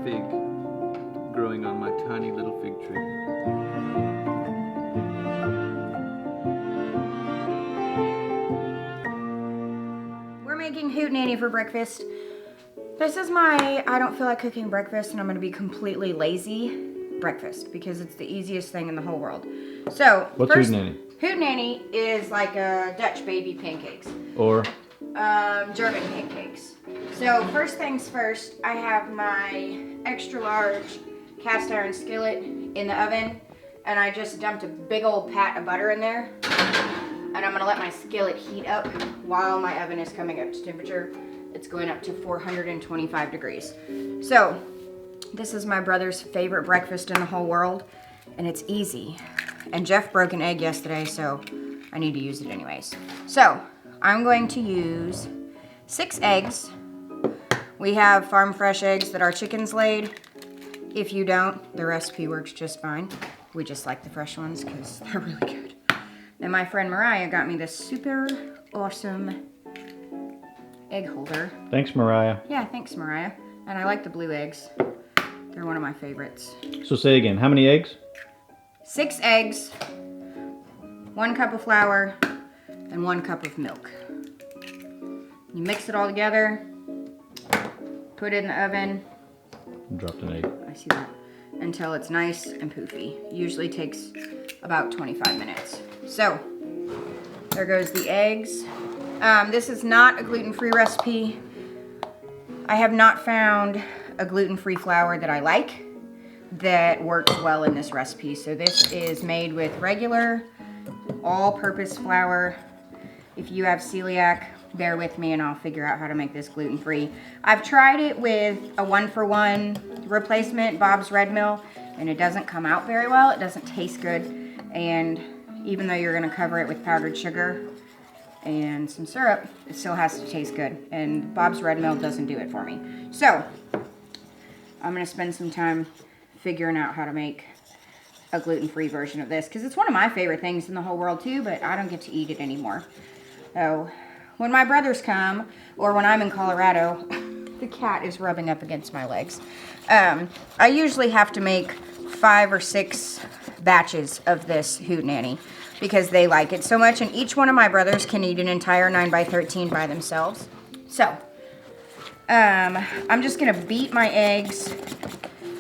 fig growing on my tiny little fig tree. We're making Hootenanny for breakfast. This is my I don't feel like cooking breakfast and I'm gonna be completely lazy breakfast because it's the easiest thing in the whole world. So what's first, Hootenanny? Hootenanny is like a Dutch baby pancakes. Or German pancakes. So first things first, I have my extra large cast iron skillet in the oven and I just dumped a big old pat of butter in there. And I'm gonna let my skillet heat up while my oven is coming up to temperature. It's going up to 425 degrees. So this is my brother's favorite breakfast in the whole world and it's easy. And Jeff broke an egg yesterday, so I need to use it anyways. So I'm going to use 6 eggs. We have farm fresh eggs that our chickens laid. If you don't, the recipe works just fine. We just like the fresh ones because they're really good. And my friend Mariah got me this super awesome egg holder. Thanks, Mariah. Yeah, thanks, Mariah. And I like the blue eggs. They're one of my favorites. So say again, how many eggs? 6 eggs, 1 cup of flour, and 1 cup of milk. You mix it all together, put it in the oven. Dropped an egg. I see that. Until it's nice and poofy. Usually takes about 25 minutes. So, there goes the eggs. This is not a gluten-free recipe. I have not found a gluten-free flour that I like that works well in this recipe. So this is made with regular all-purpose flour. If you have celiac, bear with me and I'll figure out how to make this gluten-free. I've tried it with a 1-for-1 replacement, Bob's Red Mill, and it doesn't come out very well. It doesn't taste good. And even though you're gonna cover it with powdered sugar and some syrup, it still has to taste good. And Bob's Red Mill doesn't do it for me. So I'm gonna spend some time figuring out how to make a gluten-free version of this because it's one of my favorite things in the whole world too, but I don't get to eat it anymore. So when my brothers come or when I'm in Colorado, the cat is rubbing up against my legs. I usually have to make 5 or 6 batches of this Hootenanny because they like it so much, and each one of my brothers can eat an entire 9x13 by themselves. So I'm just gonna beat my eggs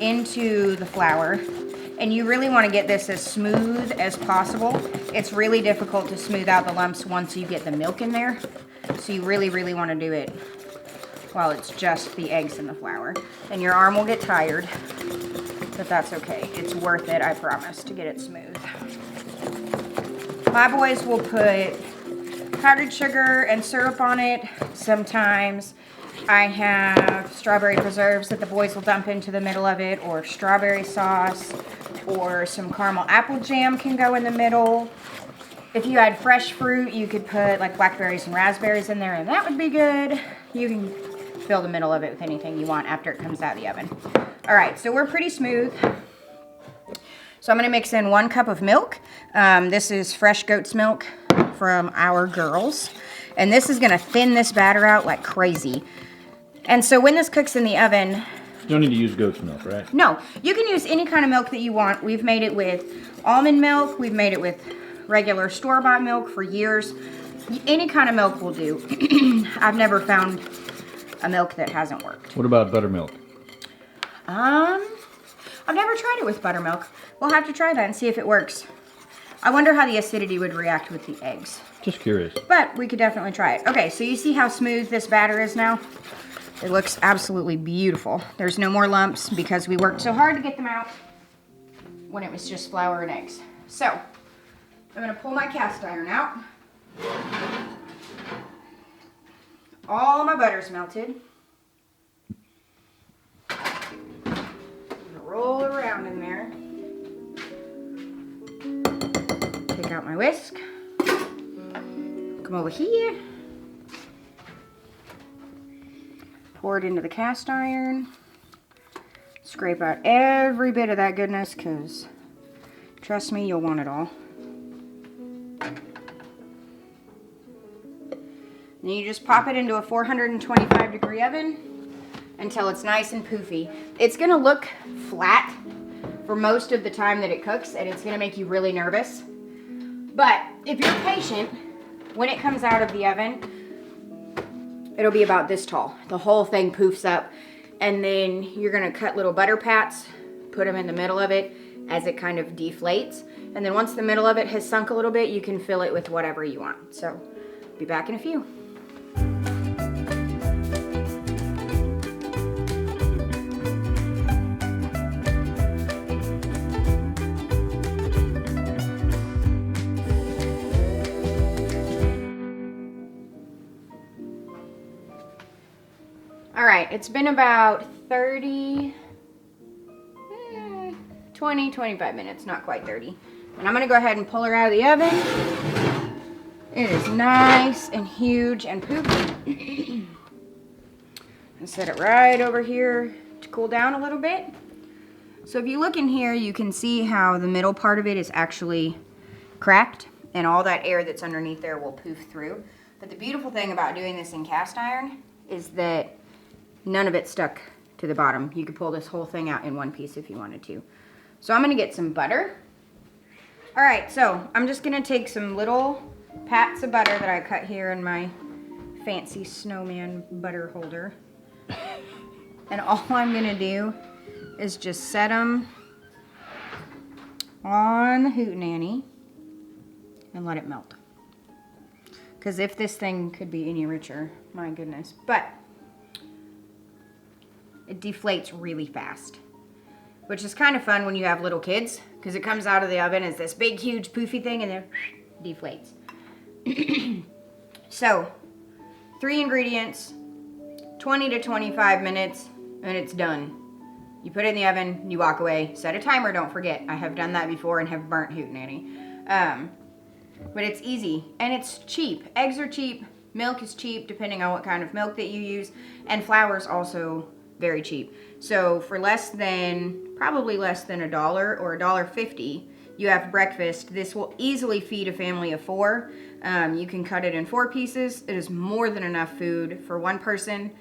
into the flour, and you really want to get this as smooth as possible. It's really difficult to smooth out the lumps once you get the milk in there, so you really want to do it while it's just the eggs and the flour. And your arm will get tired, but that's okay. It's worth it, I promise, to get it smooth. My boys will put powdered sugar and syrup on it sometimes. I have strawberry preserves that the boys will dump into the middle of it, or strawberry sauce, or some caramel apple jam can go in the middle. If you had fresh fruit, you could put like blackberries and raspberries in there, and that would be good. You can fill the middle of it with anything you want after it comes out of the oven. All right, so we're pretty smooth. So I'm gonna mix in 1 cup of milk. This is fresh goat's milk from our girls. And this is gonna thin this batter out like crazy. And so when this cooks in the oven... You don't need to use goat's milk, right? No, you can use any kind of milk that you want. We've made it with almond milk. We've made it with regular store-bought milk for years. Any kind of milk will do. I've never found a milk that hasn't worked. What about buttermilk? I've never tried it with buttermilk. We'll have to try that and see if it works. I wonder how the acidity would react with the eggs. Just curious. But we could definitely try it. Okay, so you see how smooth this batter is now? It looks absolutely beautiful. There's no more lumps because we worked so hard to get them out when it was just flour and eggs. So, I'm gonna pull my cast iron out. All my butter's melted. I'm gonna roll around in there. Take out my whisk. Come over here. Pour it into the cast iron. Scrape out every bit of that goodness, because trust me, you'll want it all. Then you just pop it into a 425 degree oven until it's nice and poofy. It's gonna look flat for most of the time that it cooks, and it's gonna make you really nervous. But if you're patient, when it comes out of the oven, it'll be about this tall. The whole thing poofs up, and then you're gonna cut little butter pats, put them in the middle of it as it kind of deflates. And then once the middle of it has sunk a little bit, you can fill it with whatever you want. So, be back in a few. All right, it's been about 25 minutes, not quite 30. And I'm gonna go ahead and pull her out of the oven. It is nice and huge and poofy. And set it right over here to cool down a little bit. So if you look in here, you can see how the middle part of it is actually cracked, and all that air that's underneath there will poof through. But the beautiful thing about doing this in cast iron is that none of it stuck to the bottom. You could pull this whole thing out in one piece if you wanted to. So I'm gonna get some butter. All right, so I'm just gonna take some little pats of butter that I cut here in my fancy snowman butter holder. And all I'm gonna do is just set them on the Hootenanny and let it melt. Because if this thing could be any richer, my goodness. But it deflates really fast, which is kind of fun when you have little kids, because it comes out of the oven as this big, huge, poofy thing, and then deflates. So, 3 ingredients, 20 to 25 minutes, and it's done. You put it in the oven, you walk away, set a timer, don't forget. I have done that before and have burnt Hootenanny. But it's easy, and it's cheap. Eggs are cheap, milk is cheap, depending on what kind of milk that you use, and flour is also very cheap. So for probably less than $1 or $1.50, you have breakfast. This will easily feed a family of 4. You can cut it in 4 pieces. It is more than enough food for one person.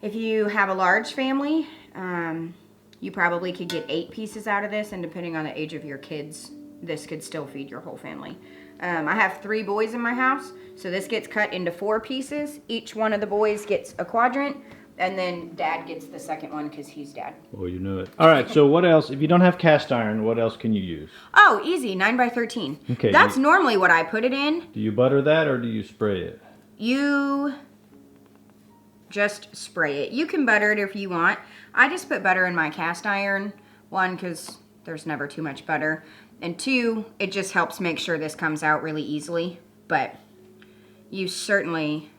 If you have a large family, you probably could get 8 pieces out of this, and depending on the age of your kids, this could still feed your whole family. I have 3 boys in my house, so this gets cut into 4 pieces. Each one of the boys gets a quadrant, and then Dad gets the second one because he's Dad. Well, you knew it. All right, so what else? If you don't have cast iron, what else can you use? Oh, easy, 9x13. Okay. That's normally what I put it in. Do you butter that or do you spray it? You just spray it. You can butter it if you want. I just put butter in my cast iron. 1, because there's never too much butter. And 2, it just helps make sure this comes out really easily. But you certainly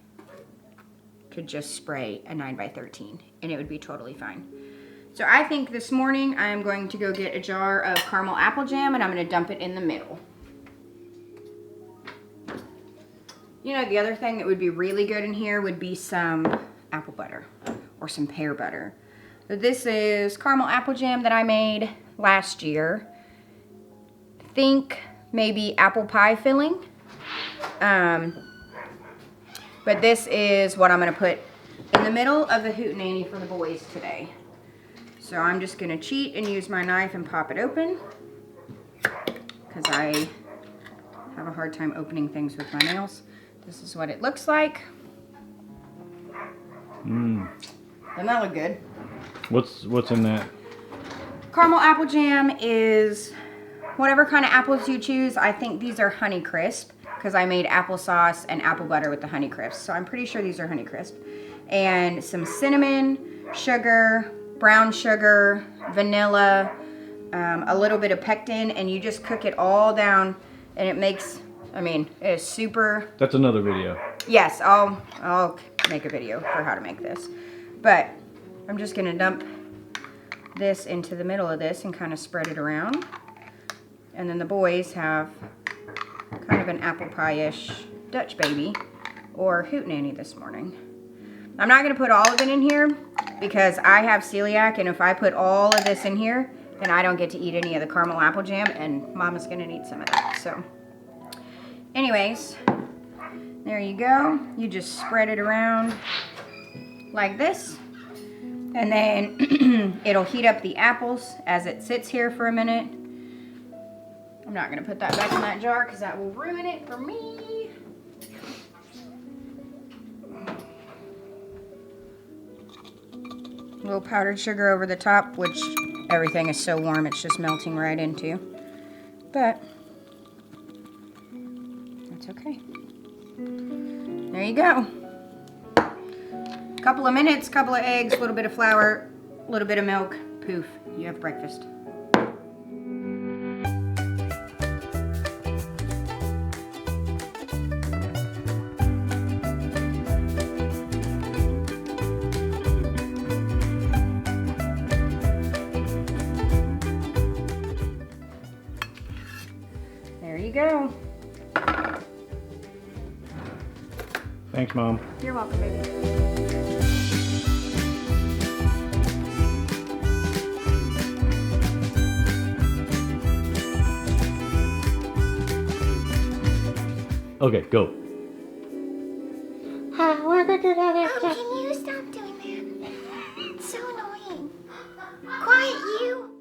could just spray a 9x13 and it would be totally fine. So I think this morning I am going to go get a jar of caramel apple jam, and I'm going to dump it in the middle. You know, the other thing that would be really good in here would be some apple butter or some pear butter. So this is caramel apple jam that I made last year. Think maybe apple pie filling. But this is what I'm going to put in the middle of the Hootenanny for the boys today. So I'm just going to cheat and use my knife and pop it open, because I have a hard time opening things with my nails. This is what it looks like. Doesn't that look good? What's in that? Caramel apple jam is whatever kind of apples you choose. I think these are Honey Crisp, because I made applesauce and apple butter with the Honey Crisp. So I'm pretty sure these are Honey Crisp. And some cinnamon, sugar, brown sugar, vanilla, a little bit of pectin, and you just cook it all down, and it makes, it is super. That's another video. Yes, I'll make a video for how to make this. But I'm just gonna dump this into the middle of this and kind of spread it around. And then the boys have kind of an apple pie-ish Dutch baby or Hootenanny this morning. I'm not going to put all of it in here because I have celiac, and if I put all of this in here, then I don't get to eat any of the caramel apple jam, and Mama's going to need some of that. So anyways, there you go. You just spread it around like this. And then it'll heat up the apples as it sits here for a minute. I'm not gonna put that back in that jar because that will ruin it for me. A little powdered sugar over the top, which everything is so warm it's just melting right into. But that's okay. There you go. Couple of minutes, couple of eggs, a little bit of flour, a little bit of milk. Poof, you have breakfast. There you go. Thanks, Mom. You're welcome, baby. Okay, go. Oh, can you stop doing that? It's so annoying. Quiet, you!